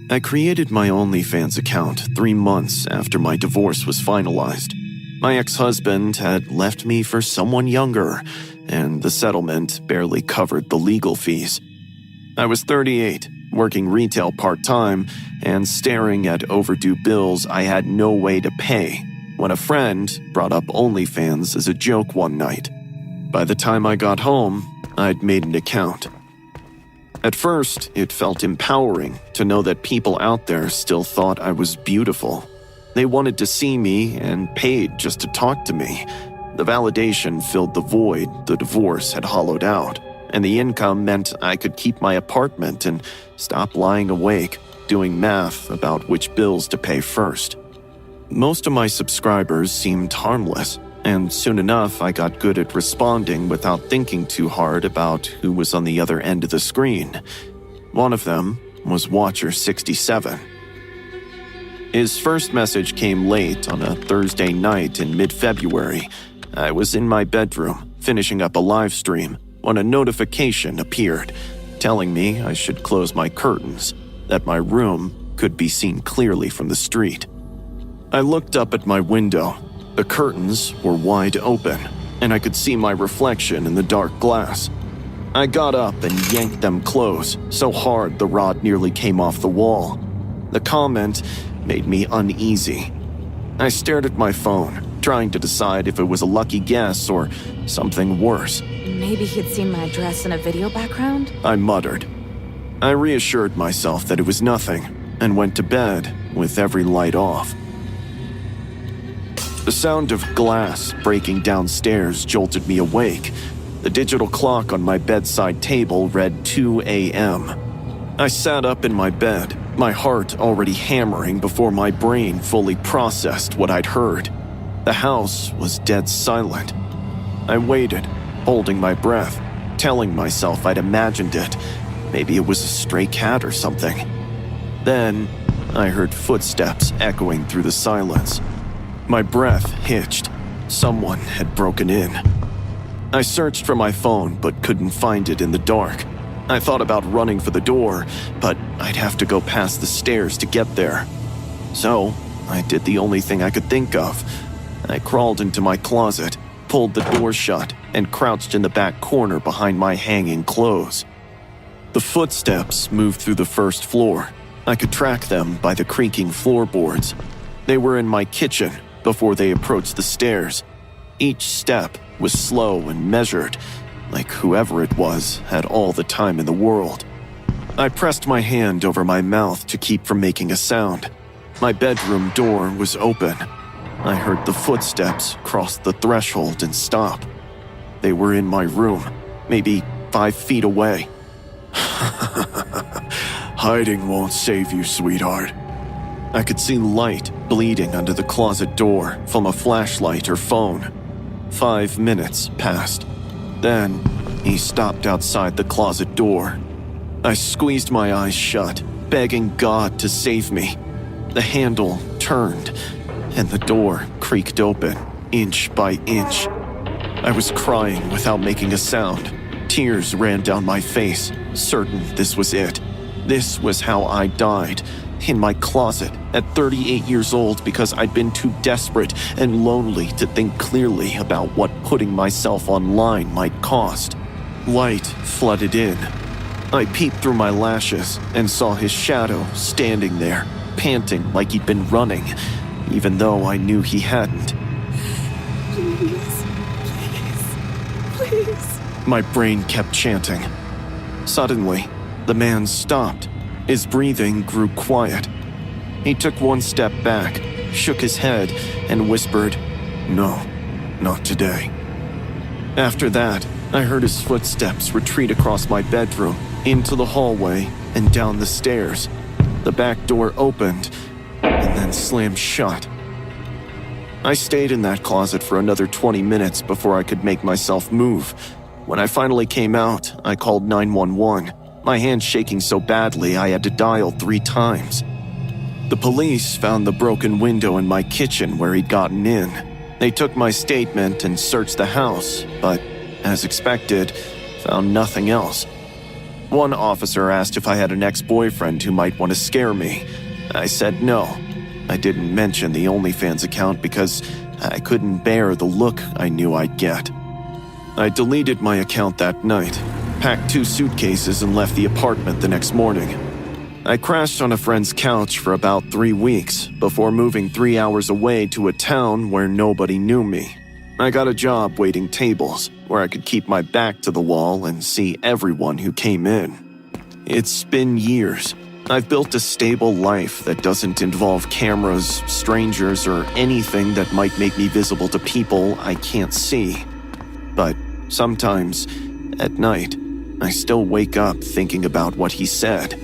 I created my OnlyFans account 3 months after my divorce was finalized. My ex-husband had left me for someone younger, and the settlement barely covered the legal fees. I was 38, working retail part-time, and staring at overdue bills I had no way to pay when a friend brought up OnlyFans as a joke one night. By the time I got home, I'd made an account. At first, it felt empowering to know that people out there still thought I was beautiful. They wanted to see me and paid just to talk to me. The validation filled the void the divorce had hollowed out, and the income meant I could keep my apartment and stop lying awake, doing math about which bills to pay first. Most of my subscribers seemed harmless, and soon enough I got good at responding without thinking too hard about who was on the other end of the screen. One of them was Watcher 67. His first message came late on a Thursday night in mid-February. I was in my bedroom, finishing up a live stream, when a notification appeared, telling me I should close my curtains, that my room could be seen clearly from the street. I looked up at my window. The curtains were wide open, and I could see my reflection in the dark glass. I got up and yanked them close, so hard the rod nearly came off the wall. The comment made me uneasy. I stared at my phone, trying to decide if it was a lucky guess or something worse. Maybe he'd seen my address in a video background? I muttered. I reassured myself that it was nothing, and went to bed with every light off. The sound of glass breaking downstairs jolted me awake. The digital clock on my bedside table read 2 a.m. I sat up in my bed, my heart already hammering before my brain fully processed what I'd heard. The house was dead silent. I waited, holding my breath, telling myself I'd imagined it. Maybe it was a stray cat or something. Then, I heard footsteps echoing through the silence. My breath hitched. Someone had broken in. I searched for my phone but couldn't find it in the dark. I thought about running for the door, but I'd have to go past the stairs to get there. So, I did the only thing I could think of. I crawled into my closet, pulled the door shut, and crouched in the back corner behind my hanging clothes. The footsteps moved through the first floor. I could track them by the creaking floorboards. They were in my kitchen before they approached the stairs. Each step was slow and measured, like whoever it was had all the time in the world. I pressed my hand over my mouth to keep from making a sound. My bedroom door was open. I heard the footsteps cross the threshold and stop. They were in my room, maybe 5 feet away. Hiding won't save you, sweetheart. I could see light bleeding under the closet door from a flashlight or phone. 5 minutes passed. Then, he stopped outside the closet door. I squeezed my eyes shut, begging God to save me. The handle turned, and the door creaked open, inch by inch. I was crying without making a sound. Tears ran down my face, certain this was it. This was how I died, in my closet at 38 years old because I'd been too desperate and lonely to think clearly about what putting myself online might cost. Light flooded in. I peeped through my lashes and saw his shadow standing there, panting like he'd been running, even though I knew he hadn't. Please. My brain kept chanting. Suddenly, the man stopped. His breathing grew quiet. He took one step back, shook his head, and whispered, "No, not today." After that, I heard his footsteps retreat across my bedroom, into the hallway, and down the stairs. The back door opened, and then slammed shut. I stayed in that closet for another 20 minutes before I could make myself move. When I finally came out, I called 911. My hand shaking so badly I had to dial 3 times. The police found the broken window in my kitchen where he'd gotten in. They took my statement and searched the house, but, as expected, found nothing else. One officer asked if I had an ex-boyfriend who might want to scare me. I said no. I didn't mention the OnlyFans account because I couldn't bear the look I knew I'd get. I deleted my account that night, packed 2 suitcases, and left the apartment the next morning. I crashed on a friend's couch for about 3 weeks before moving 3 hours away to a town where nobody knew me. I got a job waiting tables where I could keep my back to the wall and see everyone who came in. It's been years. I've built a stable life that doesn't involve cameras, strangers, or anything that might make me visible to people I can't see. But sometimes, at night, I still wake up thinking about what he said.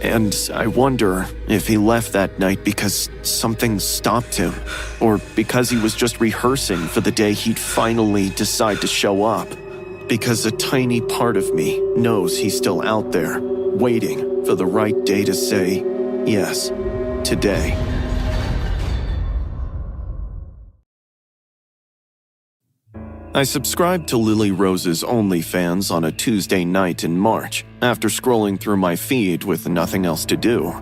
And I wonder if he left that night because something stopped him, or because he was just rehearsing for the day he'd finally decide to show up. Because a tiny part of me knows he's still out there, waiting for the right day to say, yes, today. I subscribed to Lily Rose's OnlyFans on a Tuesday night in March, after scrolling through my feed with nothing else to do.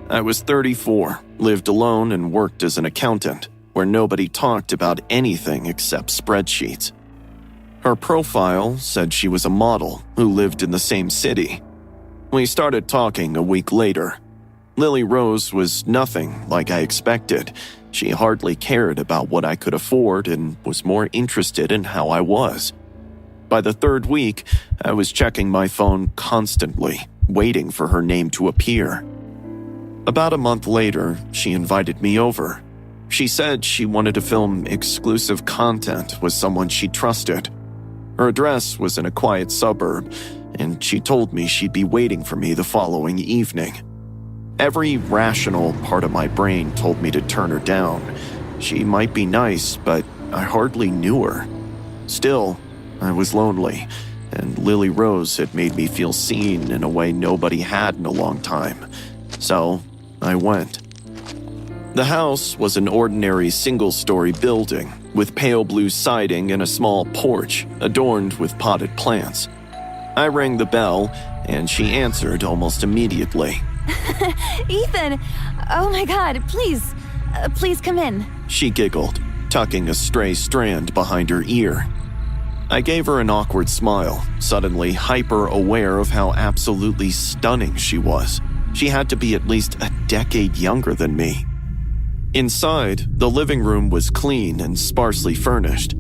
I was 34, lived alone, and worked as an accountant, where nobody talked about anything except spreadsheets. Her profile said she was a model who lived in the same city. We started talking a week later. Lily Rose was nothing like I expected. She hardly cared about what I could afford and was more interested in how I was. By the 3rd week, I was checking my phone constantly, waiting for her name to appear. About a month later, she invited me over. She said she wanted to film exclusive content with someone she trusted. Her address was in a quiet suburb, and she told me she'd be waiting for me the following evening. Every rational part of my brain told me to turn her down. She might be nice, but I hardly knew her. Still, I was lonely, and Lily Rose had made me feel seen in a way nobody had in a long time. So, I went. The house was an ordinary single-story building with pale blue siding and a small porch adorned with potted plants. I rang the bell, and she answered almost immediately. Ethan! Oh my god, please come in. She giggled, tucking a stray strand behind her ear. I gave her an awkward smile, suddenly hyper-aware of how absolutely stunning she was. She had to be at least a decade younger than me. Inside, the living room was clean and sparsely furnished.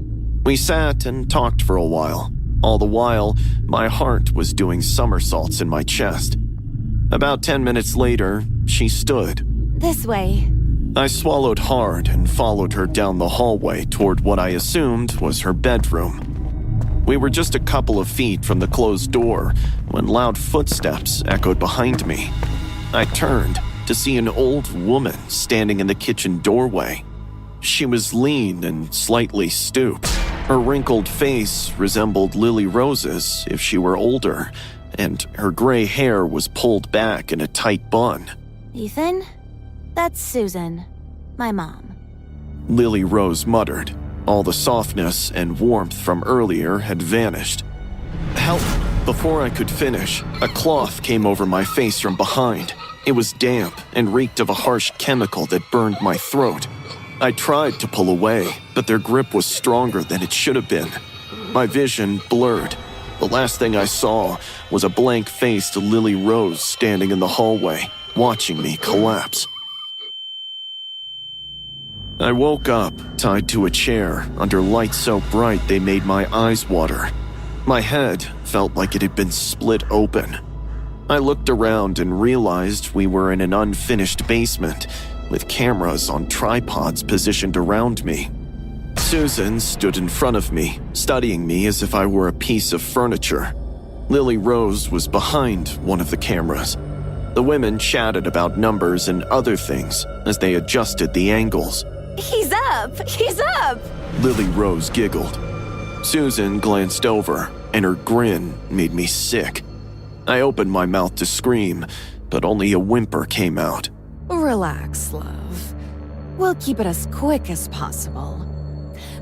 We sat and talked for a while. All the while, my heart was doing somersaults in my chest. About 10 minutes later, she stood. This way. I swallowed hard and followed her down the hallway toward what I assumed was her bedroom. We were just a couple of feet from the closed door when loud footsteps echoed behind me. I turned to see an old woman standing in the kitchen doorway. She was lean and slightly stooped. Her wrinkled face resembled Lily Rose's if she were older, and her gray hair was pulled back in a tight bun. Ethan? That's Susan, my mom. Lily Rose muttered. All the softness and warmth from earlier had vanished. Help! Before I could finish, a cloth came over my face from behind. It was damp and reeked of a harsh chemical that burned my throat. I tried to pull away, but their grip was stronger than it should have been. My vision blurred. The last thing I saw was a blank-faced Lily Rose standing in the hallway, watching me collapse. I woke up, tied to a chair, under lights so bright they made my eyes water. My head felt like it had been split open. I looked around and realized we were in an unfinished basement, with cameras on tripods positioned around me. Susan stood in front of me, studying me as if I were a piece of furniture. Lily Rose was behind one of the cameras. The women chatted about numbers and other things as they adjusted the angles. He's up! He's up! Lily Rose giggled. Susan glanced over, and her grin made me sick. I opened my mouth to scream, but only a whimper came out. Relax, love. We'll keep it as quick as possible.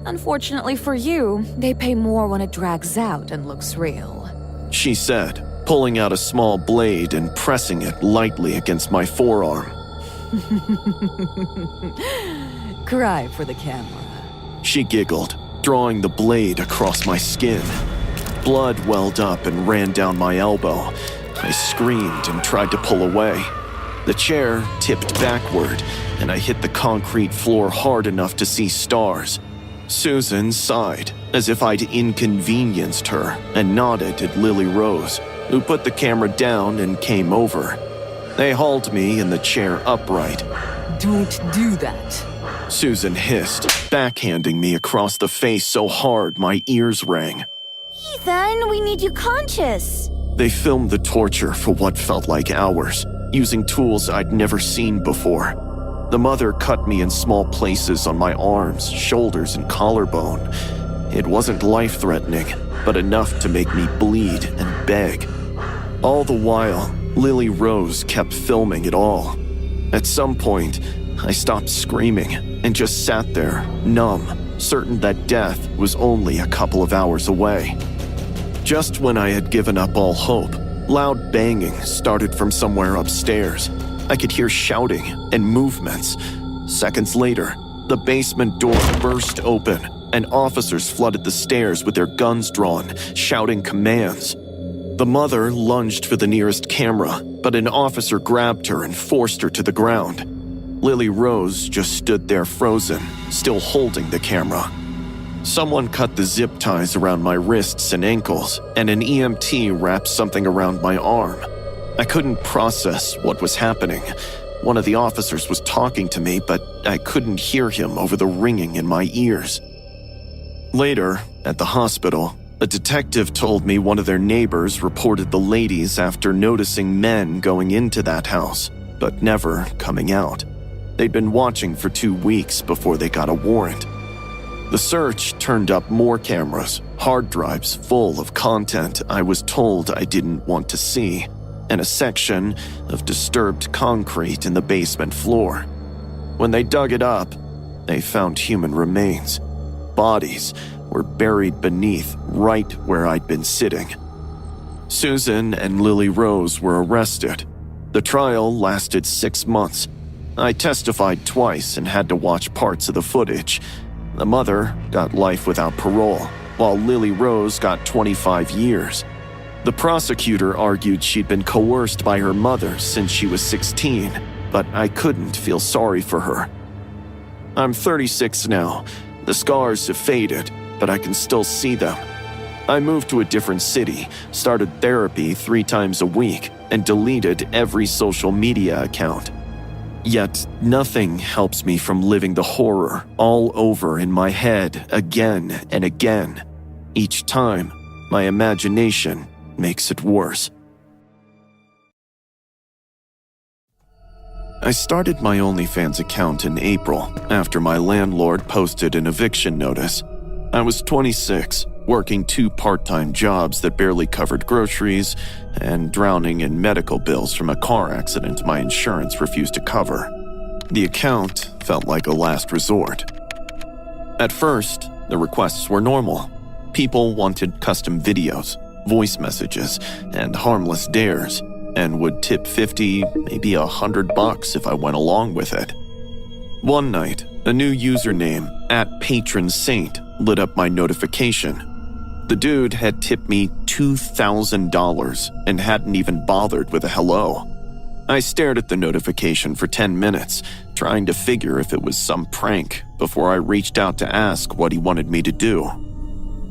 Unfortunately for you, they pay more when it drags out and looks real. She said, pulling out a small blade and pressing it lightly against my forearm. Cry for the camera. She giggled, drawing the blade across my skin. Blood welled up and ran down my elbow. I screamed and tried to pull away. The chair tipped backward, and I hit the concrete floor hard enough to see stars. Susan sighed, as if I'd inconvenienced her, and nodded at Lily Rose, who put the camera down and came over. They hauled me in the chair upright. Don't do that. Susan hissed, backhanding me across the face so hard my ears rang. Ethan, we need you conscious. They filmed the torture for what felt like hours, using tools I'd never seen before. The mother cut me in small places on my arms, shoulders, and collarbone. It wasn't life-threatening, but enough to make me bleed and beg. All the while, Lily Rose kept filming it all. At some point, I stopped screaming and just sat there, numb, certain that death was only a couple of hours away. Just when I had given up all hope, loud banging started from somewhere upstairs. I could hear shouting and movements. Seconds later, the basement door burst open, and officers flooded the stairs with their guns drawn, shouting commands. The mother lunged for the nearest camera, but an officer grabbed her and forced her to the ground. Lily Rose just stood there frozen, still holding the camera. Someone cut the zip ties around my wrists and ankles, and an EMT wrapped something around my arm. I couldn't process what was happening. One of the officers was talking to me, but I couldn't hear him over the ringing in my ears. Later, at the hospital, a detective told me one of their neighbors reported the ladies after noticing men going into that house, but never coming out. They'd been watching for 2 weeks before they got a warrant. The search turned up more cameras, hard drives full of content I was told I didn't want to see, and a section of disturbed concrete in the basement floor. When they dug it up, they found human remains. Bodies were buried beneath right where I'd been sitting. Susan and Lily Rose were arrested. The trial lasted 6 months. I testified twice and had to watch parts of the footage. The mother got life without parole, while Lily Rose got 25 years. The prosecutor argued she'd been coerced by her mother since she was 16, but I couldn't feel sorry for her. I'm 36 now. The scars have faded, but I can still see them. I moved to a different city, started therapy 3 times a week, and deleted every social media account. Yet nothing helps me from living the horror all over in my head again and again. Each time, my imagination makes it worse. I started my OnlyFans account in April after my landlord posted an eviction notice. I was 26, working 2 part-time jobs that barely covered groceries, and drowning in medical bills from a car accident my insurance refused to cover. The account felt like a last resort. At first, the requests were normal. People wanted custom videos, voice messages, and harmless dares, and would tip 50, maybe $100 if I went along with it. One night, a new username, @PatronSaint, lit up my notification. The dude had tipped me $2,000 and hadn't even bothered with a hello. I stared at the notification for 10 minutes, trying to figure if it was some prank before I reached out to ask what he wanted me to do.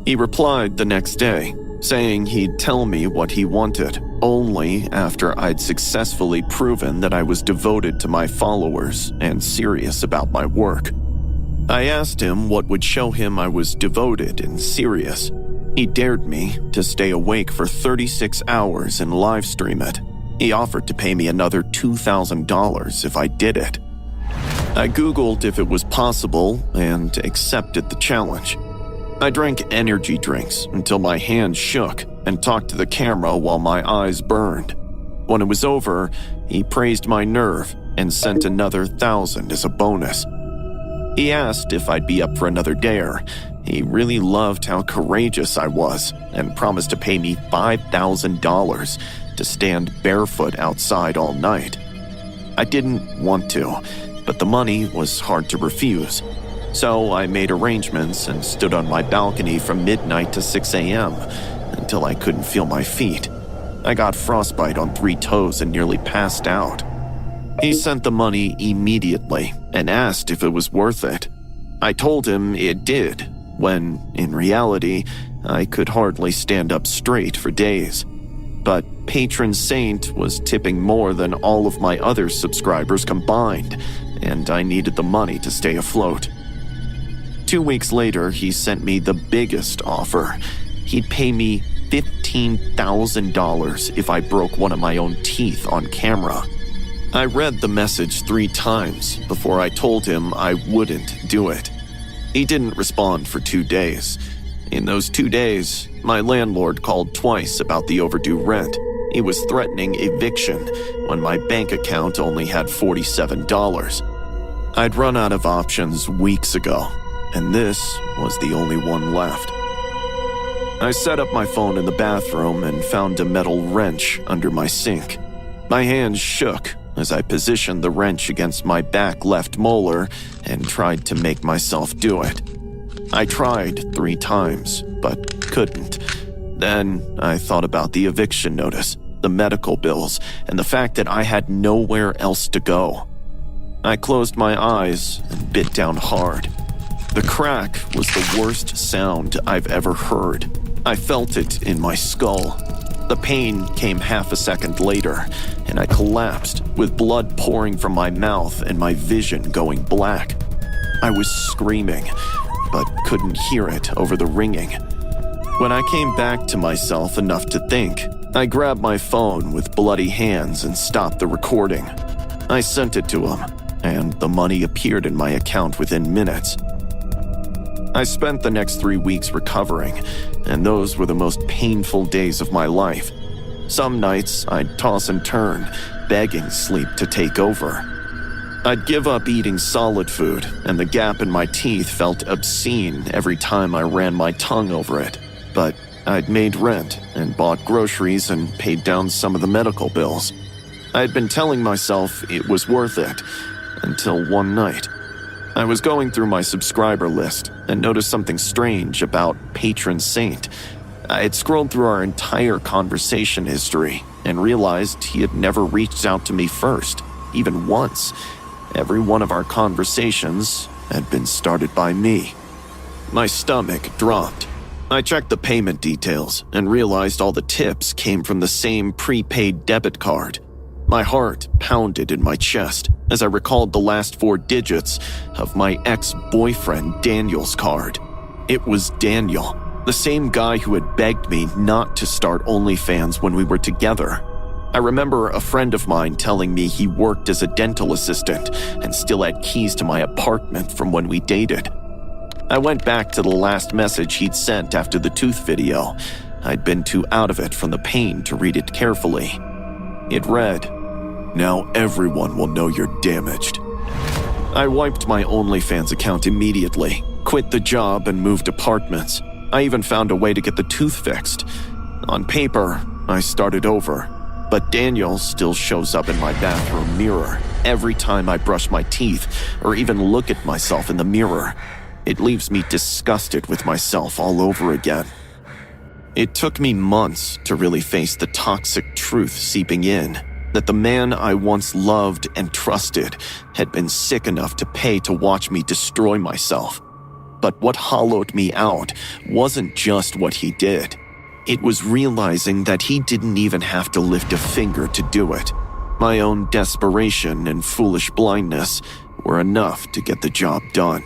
He replied the next day, saying he'd tell me what he wanted, only after I'd successfully proven that I was devoted to my followers and serious about my work. I asked him what would show him I was devoted and serious. He dared me to stay awake for 36 hours and live stream it. He offered to pay me another $2,000 if I did it. I Googled if it was possible and accepted the challenge. I drank energy drinks until my hands shook and talked to the camera while my eyes burned. When it was over, he praised my nerve and sent another $1,000 as a bonus. He asked if I'd be up for another dare, He really loved how courageous I was and promised to pay me $5,000 to stand barefoot outside all night. I didn't want to, but the money was hard to refuse. So I made arrangements and stood on my balcony from midnight to 6 a.m. until I couldn't feel my feet. I got frostbite on 3 toes and nearly passed out. He sent the money immediately and asked if it was worth it. I told him it did, when, in reality, I could hardly stand up straight for days. But Patron Saint was tipping more than all of my other subscribers combined, and I needed the money to stay afloat. 2 weeks later, he sent me the biggest offer. He'd pay me $15,000 if I broke one of my own teeth on camera. I read the message 3 times before I told him I wouldn't do it. He didn't respond for 2 days. In those 2 days, my landlord called twice about the overdue rent. He was threatening eviction when my bank account only had $47. I'd run out of options weeks ago, and this was the only one left. I set up my phone in the bathroom and found a metal wrench under my sink. My hands shook as I positioned the wrench against my back left molar and tried to make myself do it. I tried 3 times, but couldn't. Then I thought about the eviction notice, the medical bills, and the fact that I had nowhere else to go. I closed my eyes and bit down hard. The crack was the worst sound I've ever heard. I felt it in my skull. The pain came half a second later, and I collapsed with blood pouring from my mouth and my vision going black. I was screaming, but couldn't hear it over the ringing. When I came back to myself enough to think, I grabbed my phone with bloody hands and stopped the recording. I sent it to him, and the money appeared in my account within minutes. I spent the next 3 weeks recovering, and those were the most painful days of my life. Some nights I'd toss and turn, begging sleep to take over. I'd give up eating solid food, and the gap in my teeth felt obscene every time I ran my tongue over it. But I'd made rent and bought groceries and paid down some of the medical bills. I'd been telling myself it was worth it, until one night. I was going through my subscriber list and noticed something strange about Patron Saint. I had scrolled through our entire conversation history and realized he had never reached out to me first, even once. Every one of our conversations had been started by me. My stomach dropped. I checked the payment details and realized all the tips came from the same prepaid debit card. My heart pounded in my chest as I recalled the last 4 digits of my ex-boyfriend Daniel's card. It was Daniel, the same guy who had begged me not to start OnlyFans when we were together. I remember a friend of mine telling me he worked as a dental assistant and still had keys to my apartment from when we dated. I went back to the last message he'd sent after the tooth video. I'd been too out of it from the pain to read it carefully. It read, "Now everyone will know you're damaged." I wiped my OnlyFans account immediately, quit the job, and moved apartments. I even found a way to get the tooth fixed. On paper, I started over, but Daniel still shows up in my bathroom mirror every time I brush my teeth or even look at myself in the mirror. It leaves me disgusted with myself all over again. It took me months to really face the toxic truth seeping in, that the man I once loved and trusted had been sick enough to pay to watch me destroy myself. But what hollowed me out wasn't just what he did. It was realizing that he didn't even have to lift a finger to do it. My own desperation and foolish blindness were enough to get the job done.